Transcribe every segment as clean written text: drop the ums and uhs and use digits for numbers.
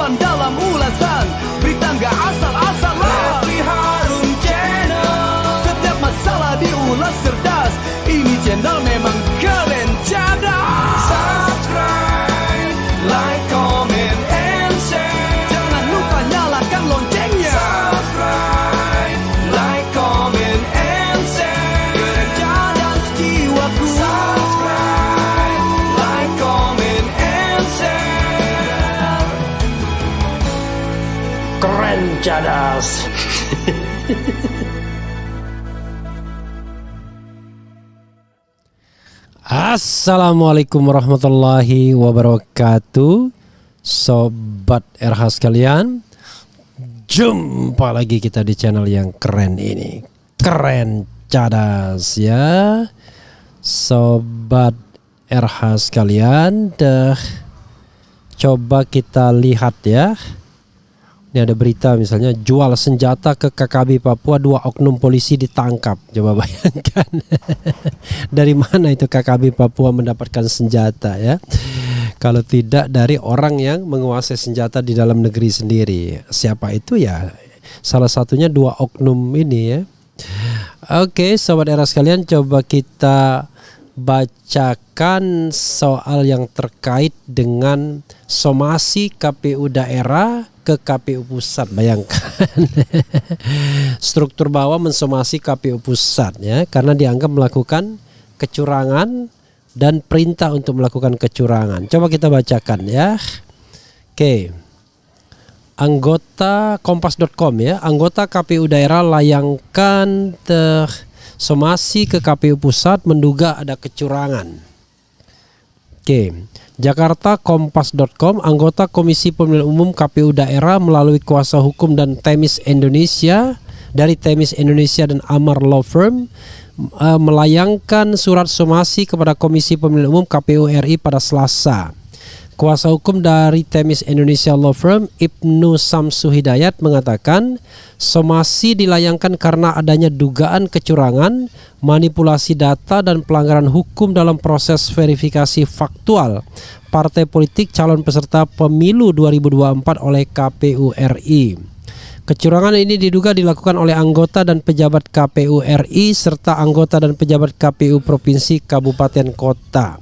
sopan dalam ulasan, berita nggak asal-asalan. Refli Harun Channel, setiap masalah diulas cerdas. Ini channel memang keren cerdas. Subscribe, like, comment, and share. Jangan lupa nyalakan loncengnya. Subscribe, like, comment, and share. Keren cerdas jiwaku. Subscribe, like, comment, and share. Keren cadas. Assalamualaikum warahmatullahi wabarakatuh, Sobat RH sekalian. Jumpa lagi kita di channel yang keren ini, Keren Cadas ya, Sobat RH sekalian. Coba kita lihat ya. Ini ada berita misalnya, jual senjata ke KKB Papua, 2 oknum polisi ditangkap. Coba bayangkan dari mana itu KKB Papua mendapatkan senjata ya. Kalau tidak dari orang yang menguasai senjata di dalam negeri sendiri. Siapa itu ya? Salah satunya 2 oknum ini ya. Oke, Sobat era sekalian, coba kita bacakan soal yang terkait dengan somasi KPU daerah ke KPU pusat. Bayangkan struktur bawah mensomasi KPU pusat ya, karena dianggap melakukan kecurangan dan perintah untuk melakukan kecurangan. Coba kita bacakan ya. Oke. Anggota Kompas.com ya, anggota KPU daerah layangkan somasi ke KPU pusat menduga ada kecurangan. Oke. Jakarta Kompas.com, anggota Komisi Pemilihan Umum KPU daerah melalui kuasa hukum dan Temis Indonesia dari Temis Indonesia dan Amar Law Firm melayangkan surat somasi kepada Komisi Pemilihan Umum KPU RI pada Selasa. Kuasa hukum dari Temis Indonesia Law Firm, Ibnu Samsu Hidayat, mengatakan somasi dilayangkan karena adanya dugaan kecurangan, manipulasi data dan pelanggaran hukum dalam proses verifikasi faktual partai politik calon peserta pemilu 2024 oleh KPU RI. Kecurangan ini diduga dilakukan oleh anggota dan pejabat KPU RI serta anggota dan pejabat KPU provinsi, kabupaten, kota.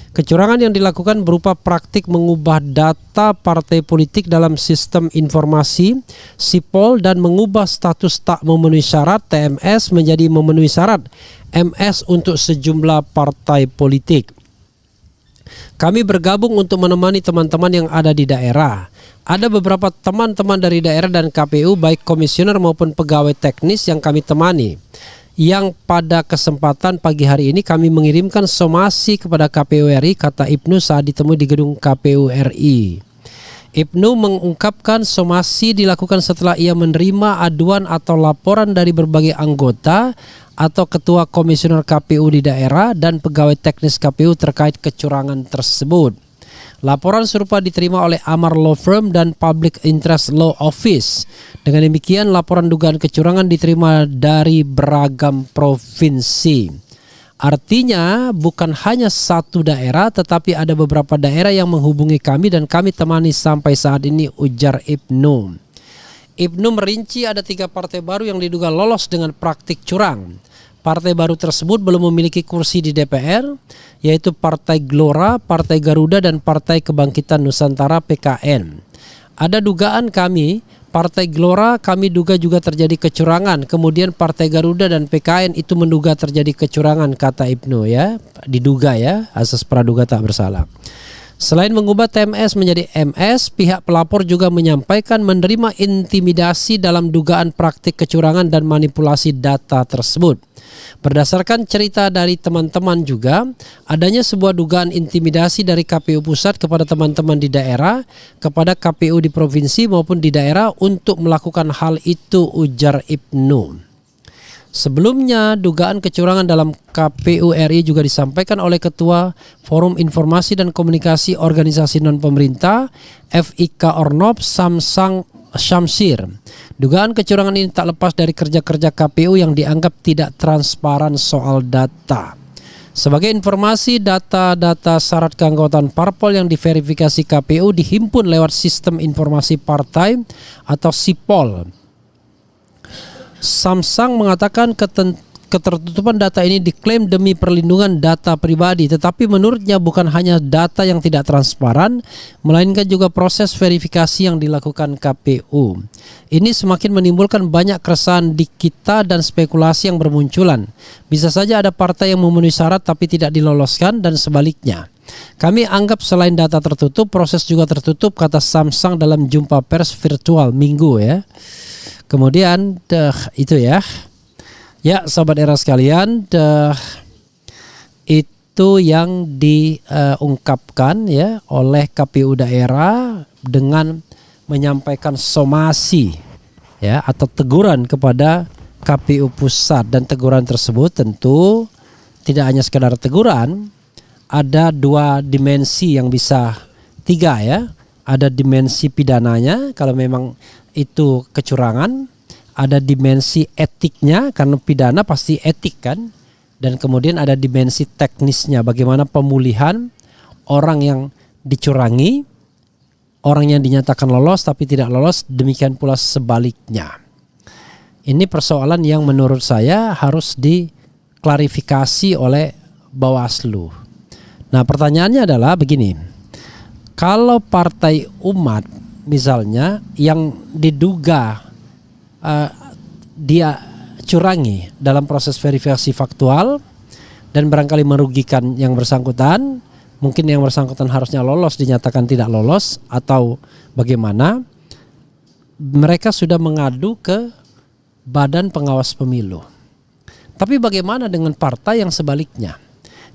Kecurangan yang dilakukan berupa praktik mengubah data partai politik dalam sistem informasi SIPOL dan mengubah status tak memenuhi syarat TMS menjadi memenuhi syarat MS untuk sejumlah partai politik. Kami bergabung untuk menemani teman-teman yang ada di daerah. Ada beberapa teman-teman dari daerah dan KPU, baik komisioner maupun pegawai teknis yang kami temani, yang pada kesempatan pagi hari ini kami mengirimkan somasi kepada KPU RI, kata Ibnu saat ditemui di gedung KPU RI. Ibnu mengungkapkan somasi dilakukan setelah ia menerima aduan atau laporan dari berbagai anggota atau ketua komisioner KPU di daerah dan pegawai teknis KPU terkait kecurangan tersebut. Laporan serupa diterima oleh Amar Law Firm dan Public Interest Law Office. Dengan demikian, laporan dugaan kecurangan diterima dari beragam provinsi. Artinya bukan hanya satu daerah, tetapi ada beberapa daerah yang menghubungi kami dan kami temani sampai saat ini, ujar Ibnu. Ibnu merinci ada 3 partai baru yang diduga lolos dengan praktik curang. Partai baru tersebut belum memiliki kursi di DPR, yaitu Partai Gelora, Partai Garuda, dan Partai Kebangkitan Nusantara PKN. Ada dugaan kami, Partai Gelora kami duga juga terjadi kecurangan, kemudian Partai Garuda dan PKN itu menduga terjadi kecurangan, kata Ibnu ya, diduga ya, asas praduga tak bersalah. Selain mengubah TMS menjadi MS, pihak pelapor juga menyampaikan menerima intimidasi dalam dugaan praktik kecurangan dan manipulasi data tersebut. Berdasarkan cerita dari teman-teman juga, adanya sebuah dugaan intimidasi dari KPU pusat kepada teman-teman di daerah, kepada KPU di provinsi maupun di daerah untuk melakukan hal itu, ujar Ibnu. Sebelumnya, dugaan kecurangan dalam KPU RI juga disampaikan oleh Ketua Forum Informasi dan Komunikasi Organisasi Non-Pemerintah FIK Ornop, Samsang Syamsir. Dugaan kecurangan ini tak lepas dari kerja-kerja KPU yang dianggap tidak transparan soal data. Sebagai informasi, data-data syarat keanggotaan parpol yang diverifikasi KPU dihimpun lewat Sistem Informasi Partai atau SIPOL. Samsung mengatakan ketertutupan data ini diklaim demi perlindungan data pribadi, tetapi menurutnya bukan hanya data yang tidak transparan, melainkan juga proses verifikasi yang dilakukan KPU. Ini semakin menimbulkan banyak keresahan di kita dan spekulasi yang bermunculan. Bisa saja ada partai yang memenuhi syarat tapi tidak diloloskan dan sebaliknya. Kami anggap selain data tertutup, proses juga tertutup, kata Samsung dalam jumpa pers virtual Minggu ya. Kemudian itu ya. Ya, sahabat era sekalian, itu yang diungkapkan ya oleh KPU daerah dengan menyampaikan somasi ya atau teguran kepada KPU pusat, dan teguran tersebut tentu tidak hanya sekedar teguran, ada dua dimensi yang bisa, tiga ya. Ada dimensi pidananya kalau memang itu kecurangan, ada dimensi etiknya karena pidana pasti etik kan, dan kemudian ada dimensi teknisnya, bagaimana pemulihan orang yang dicurangi, orang yang dinyatakan lolos tapi tidak lolos, demikian pula sebaliknya. Ini persoalan yang menurut saya harus diklarifikasi oleh Bawaslu. Nah, pertanyaannya adalah begini, kalau partai umat misalnya yang diduga dia curangi dalam proses verifikasi faktual dan barangkali merugikan yang bersangkutan, mungkin yang bersangkutan harusnya lolos dinyatakan tidak lolos atau bagaimana, mereka sudah mengadu ke Badan Pengawas Pemilu. Tapi bagaimana dengan partai yang sebaliknya,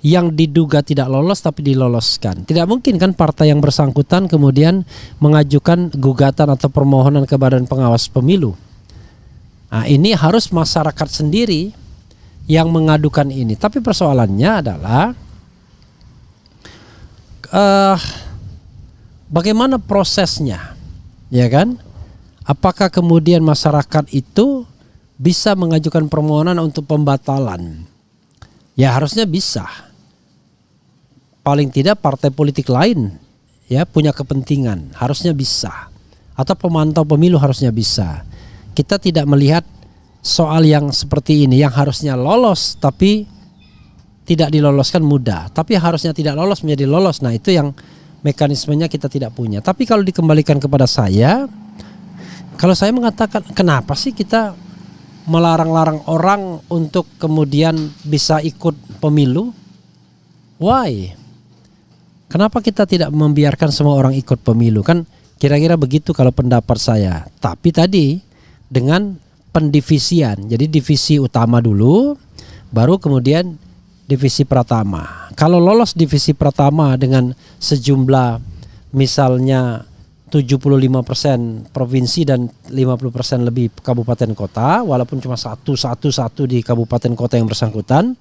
yang diduga tidak lolos tapi diloloskan? Tidak mungkin kan partai yang bersangkutan kemudian mengajukan gugatan atau permohonan ke Badan Pengawas Pemilu. Nah, ini harus masyarakat sendiri yang mengadukan ini. Tapi persoalannya adalah bagaimana prosesnya, ya kan? Apakah kemudian masyarakat itu bisa mengajukan permohonan untuk pembatalan? Ya harusnya bisa. Paling tidak partai politik lain ya punya kepentingan, harusnya bisa. Atau pemantau pemilu harusnya bisa. Kita tidak melihat soal yang seperti ini yang harusnya lolos tapi tidak diloloskan mudah, tapi harusnya tidak lolos menjadi lolos. Nah, itu yang mekanismenya kita tidak punya. Tapi kalau dikembalikan kepada saya, kalau saya mengatakan kenapa sih kita melarang-larang orang untuk kemudian bisa ikut pemilu? Why? Kenapa kita tidak membiarkan semua orang ikut pemilu? Kan kira-kira begitu kalau pendapat saya. Tapi tadi dengan pendivisian. Jadi divisi utama dulu, baru kemudian divisi pratama. Kalau lolos divisi pratama dengan sejumlah misalnya 75% provinsi dan 50% lebih kabupaten kota, walaupun cuma satu di kabupaten kota yang bersangkutan,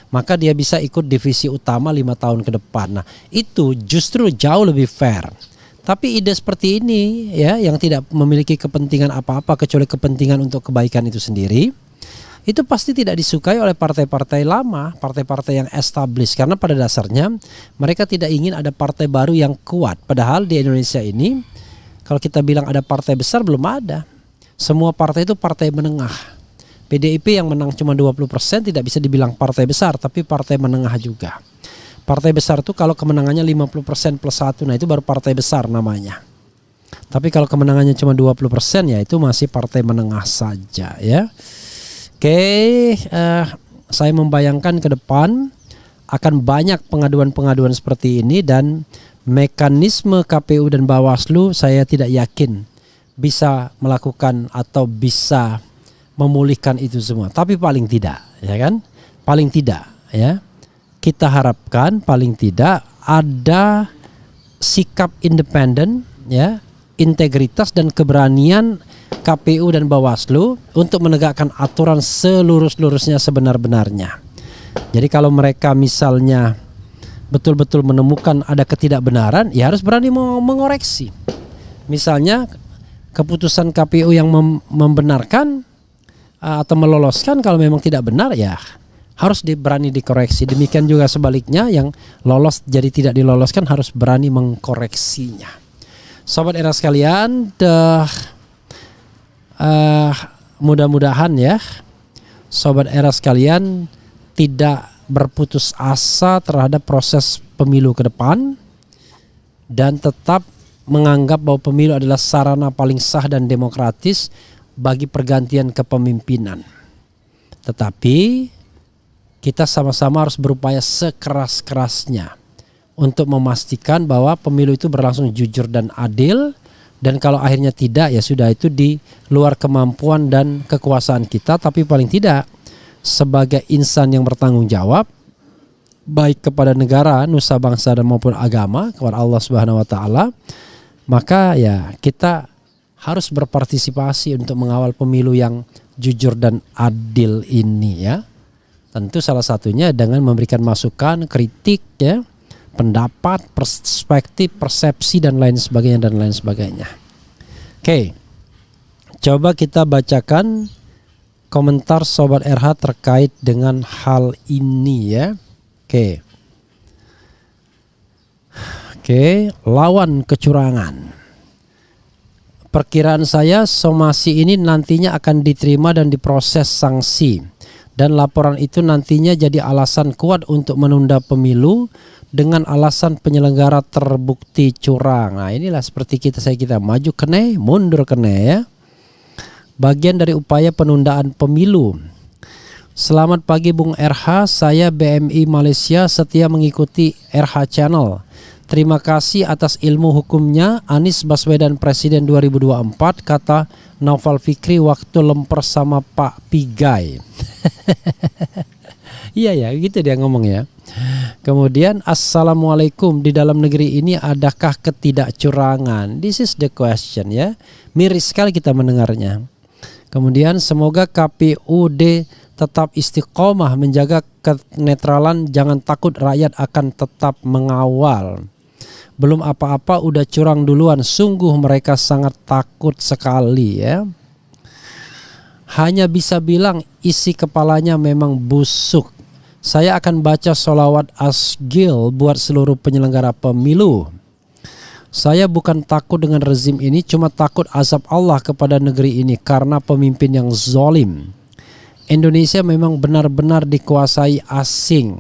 maka dia bisa ikut divisi utama 5 tahun ke depan. Nah, itu justru jauh lebih fair. Tapi ide seperti ini ya, yang tidak memiliki kepentingan apa-apa kecuali kepentingan untuk kebaikan itu sendiri, itu pasti tidak disukai oleh partai-partai lama, partai-partai yang established, karena pada dasarnya mereka tidak ingin ada partai baru yang kuat. Padahal di Indonesia ini kalau kita bilang ada partai besar, belum ada. Semua partai itu partai menengah. PDIP yang menang cuma 20% tidak bisa dibilang partai besar, tapi partai menengah juga. Partai besar itu kalau kemenangannya 50% plus 1, nah itu baru partai besar namanya. Tapi kalau kemenangannya cuma 20% ya itu masih partai menengah saja ya. Oke, saya membayangkan ke depan akan banyak pengaduan-pengaduan seperti ini, dan mekanisme KPU dan Bawaslu saya tidak yakin bisa melakukan atau bisa memulihkan itu semua. Tapi paling tidak, ya kan? Paling tidak, ya. Kita harapkan paling tidak ada sikap independen, ya, integritas dan keberanian KPU dan Bawaslu untuk menegakkan aturan selurus-lurusnya sebenar-benarnya. Jadi kalau mereka misalnya betul-betul menemukan ada ketidakbenaran, ya harus berani mengoreksi. Misalnya keputusan KPU yang membenarkan atau meloloskan, kalau memang tidak benar ya harus berani dikoreksi. Demikian juga sebaliknya, yang lolos jadi tidak diloloskan harus berani mengkoreksinya. Sobat era sekalian, mudah-mudahan ya sobat era sekalian tidak berputus asa terhadap proses pemilu ke depan dan tetap menganggap bahwa pemilu adalah sarana paling sah dan demokratis bagi pergantian kepemimpinan. Tetapi kita sama-sama harus berupaya sekeras-kerasnya untuk memastikan bahwa pemilu itu berlangsung jujur dan adil, dan kalau akhirnya tidak, ya sudah, itu di luar kemampuan dan kekuasaan kita. Tapi paling tidak sebagai insan yang bertanggung jawab baik kepada negara, nusa bangsa dan maupun agama, kepada Allah Subhanahu wa taala, maka ya kita harus berpartisipasi untuk mengawal pemilu yang jujur dan adil ini ya. Tentu salah satunya dengan memberikan masukan, kritik ya, pendapat, perspektif, persepsi dan lain sebagainya. Oke. Coba kita bacakan komentar Sobat RH terkait dengan hal ini ya. Oke, lawan kecurangan. Perkiraan saya somasi ini nantinya akan diterima dan diproses sanksi, dan laporan itu nantinya jadi alasan kuat untuk menunda pemilu dengan alasan penyelenggara terbukti curang. Nah, inilah seperti kita maju kene, mundur kene ya. Bagian dari upaya penundaan pemilu. Selamat pagi Bung RH, saya BMI Malaysia setia mengikuti RH Channel. Terima kasih atas ilmu hukumnya. Anies Baswedan Presiden 2024, kata Naufal Fikri waktu lemper sama Pak Pigai. Iya ya, gitu dia ngomong ya. Kemudian Assalamualaikum, di dalam negeri ini adakah ketidakcurangan? This is the question ya. Miris sekali kita mendengarnya. Kemudian semoga KPUD tetap istiqomah menjaga kenetralan, jangan takut rakyat akan tetap mengawal. Belum apa-apa udah curang duluan, sungguh mereka sangat takut sekali ya. Hanya bisa bilang isi kepalanya memang busuk. Saya akan baca sholawat asgil buat seluruh penyelenggara pemilu. Saya bukan takut dengan rezim ini, cuma takut azab Allah kepada negeri ini karena pemimpin yang zalim. Indonesia memang benar-benar dikuasai asing.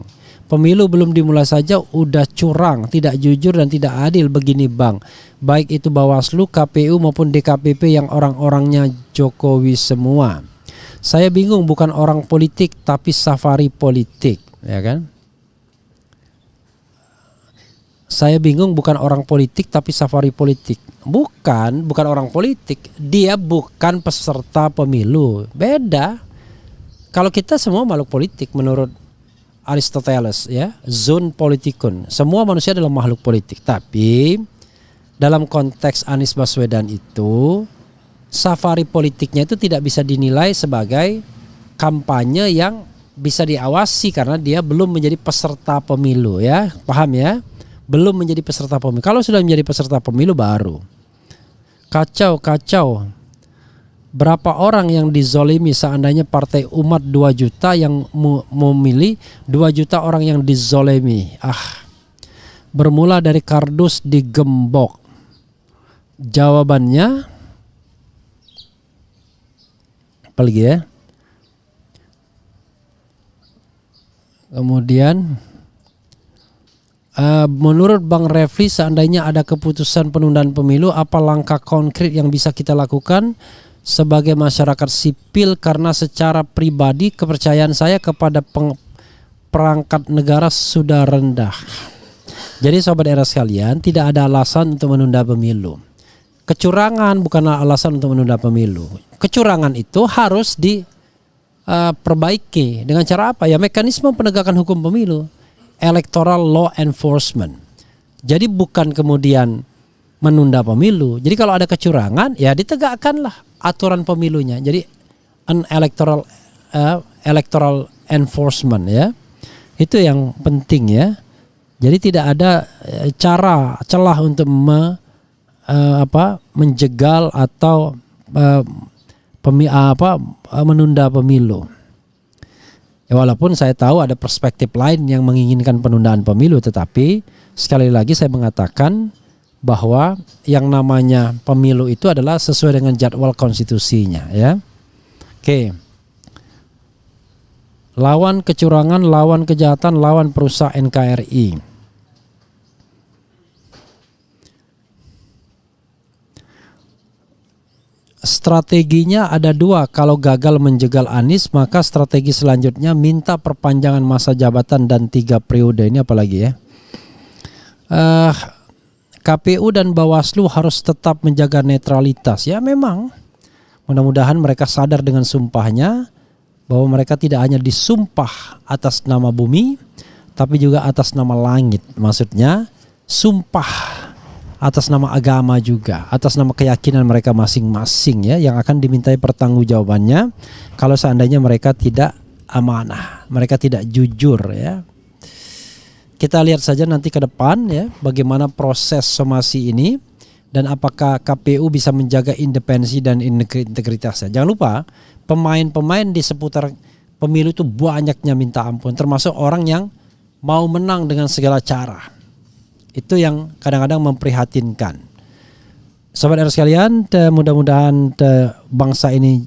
Pemilu belum dimulai saja udah curang, tidak jujur dan tidak adil begini Bang. Baik itu Bawaslu, KPU maupun DKPP yang orang-orangnya Jokowi semua. Saya bingung, bukan orang politik tapi safari politik, ya kan? Saya bingung, bukan orang politik tapi safari politik. Bukan orang politik, dia bukan peserta pemilu. Beda. Kalau kita semua makhluk politik menurut Aristoteles ya, zoon politikun. Semua manusia adalah makhluk politik. Tapi dalam konteks Anies Baswedan itu, safari politiknya itu tidak bisa dinilai sebagai kampanye yang bisa diawasi karena dia belum menjadi peserta pemilu ya. Paham ya? Belum menjadi peserta pemilu. Kalau sudah menjadi peserta pemilu baru. Kacau. Berapa orang yang dizolimi seandainya partai umat 2 juta yang memilih 2 juta orang yang dizolimi. Bermula dari kardus digembok. Jawabannya apa lagi ya? Kemudian menurut Bang Refli, seandainya ada keputusan penundaan pemilu, apa langkah konkret yang bisa kita lakukan sebagai masyarakat sipil? Karena secara pribadi kepercayaan saya kepada perangkat negara sudah rendah. Jadi sobat era sekalian, tidak ada alasan untuk menunda pemilu. Kecurangan bukanlah alasan untuk menunda pemilu. Kecurangan itu harus diperbaiki dengan cara apa? Ya, mekanisme penegakan hukum pemilu, electoral law enforcement. Jadi bukan kemudian menunda pemilu. Jadi kalau ada kecurangan, ya ditegakkanlah aturan pemilunya. Jadi an electoral enforcement ya. Itu yang penting ya. Jadi tidak ada celah untuk menjegal atau menunda pemilu. Ya, walaupun saya tahu ada perspektif lain yang menginginkan penundaan pemilu, tetapi sekali lagi saya mengatakan bahwa yang namanya pemilu itu adalah sesuai dengan jadwal konstitusinya, ya. Oke. Lawan kecurangan, lawan kejahatan, lawan perusak NKRI. Strateginya ada dua. Kalau gagal menjegal Anies, maka strategi selanjutnya minta perpanjangan masa jabatan dan 3 periode. Ini apalagi ya? KPU dan Bawaslu harus tetap menjaga netralitas. Ya memang. Mudah-mudahan mereka sadar dengan sumpahnya bahwa mereka tidak hanya disumpah atas nama bumi, tapi juga atas nama langit. Maksudnya sumpah atas nama agama juga, atas nama keyakinan mereka masing-masing, ya, yang akan dimintai pertanggungjawabannya kalau seandainya mereka tidak amanah, mereka tidak jujur, ya. Kita lihat saja nanti ke depan, ya, bagaimana proses somasi ini dan apakah KPU bisa menjaga independensi dan integritasnya. Jangan lupa pemain-pemain di seputar pemilu itu banyaknya minta ampun, termasuk orang yang mau menang dengan segala cara. Itu yang kadang-kadang memprihatinkan. Sobat R sekalian, mudah-mudahan bangsa ini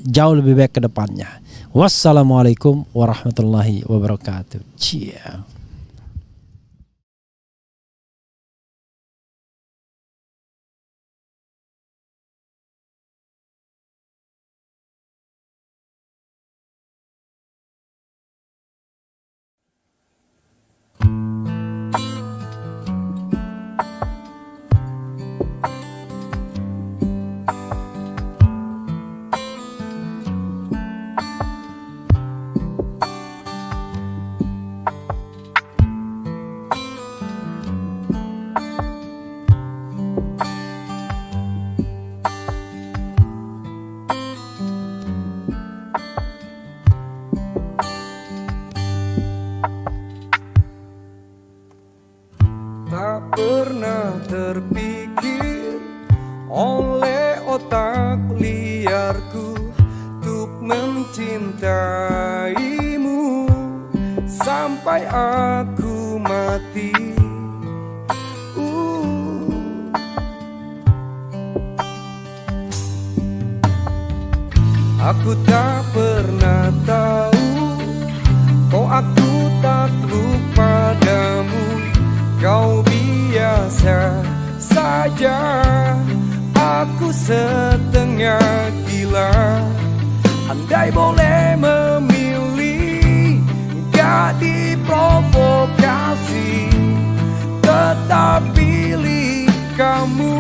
jauh lebih baik ke depannya. Wassalamualaikum warahmatullahi wabarakatuh. Cia. Tak pernah terpikir oleh otak liarku untuk mencintaimu sampai aku mati. Aku tak pernah tahu kau aku takluk padamu. Kau biasa saja, aku setengah gila. Andai boleh memilih, gak diprovokasi, tetap pilih kamu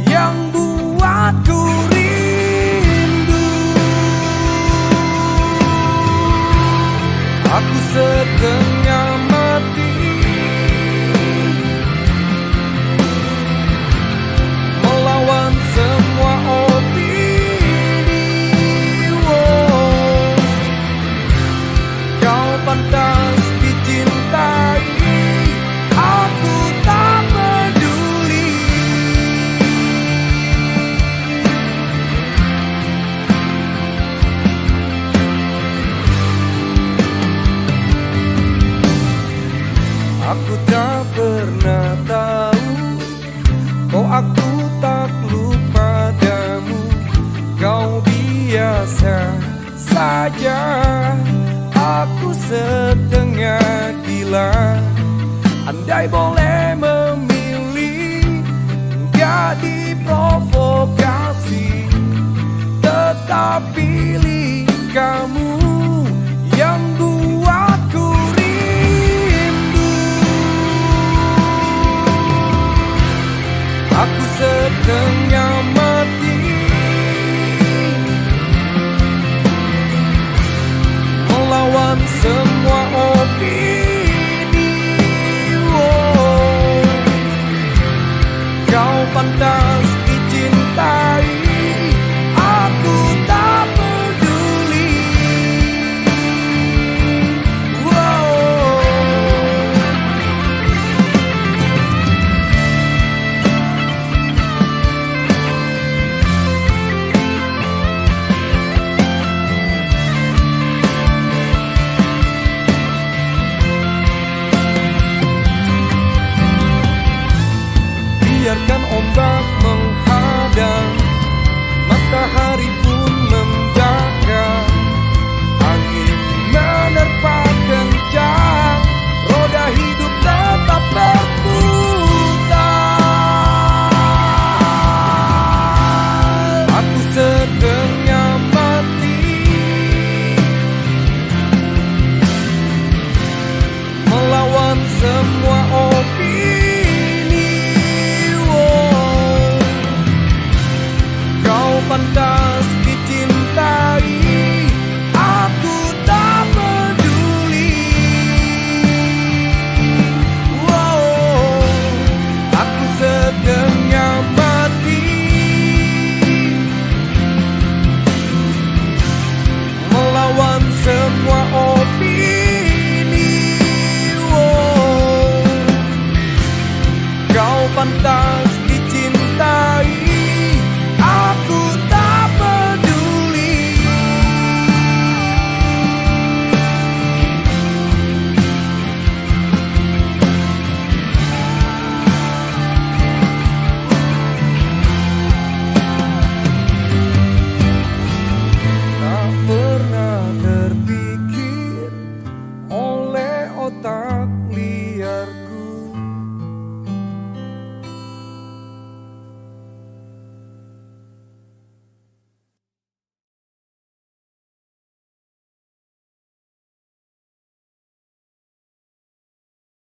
yang buatku rindu. Aku setengah mati melawan semua opini. Kau pantas dicintai, aku tak peduli. Aku tak pernah tahu kau aku takluk padamu. Kau biasa saja, aku setengah gila. Andai boleh memilih, gak diprovokasi, tetap pilih kamu yang buatku rindu. Aku setengah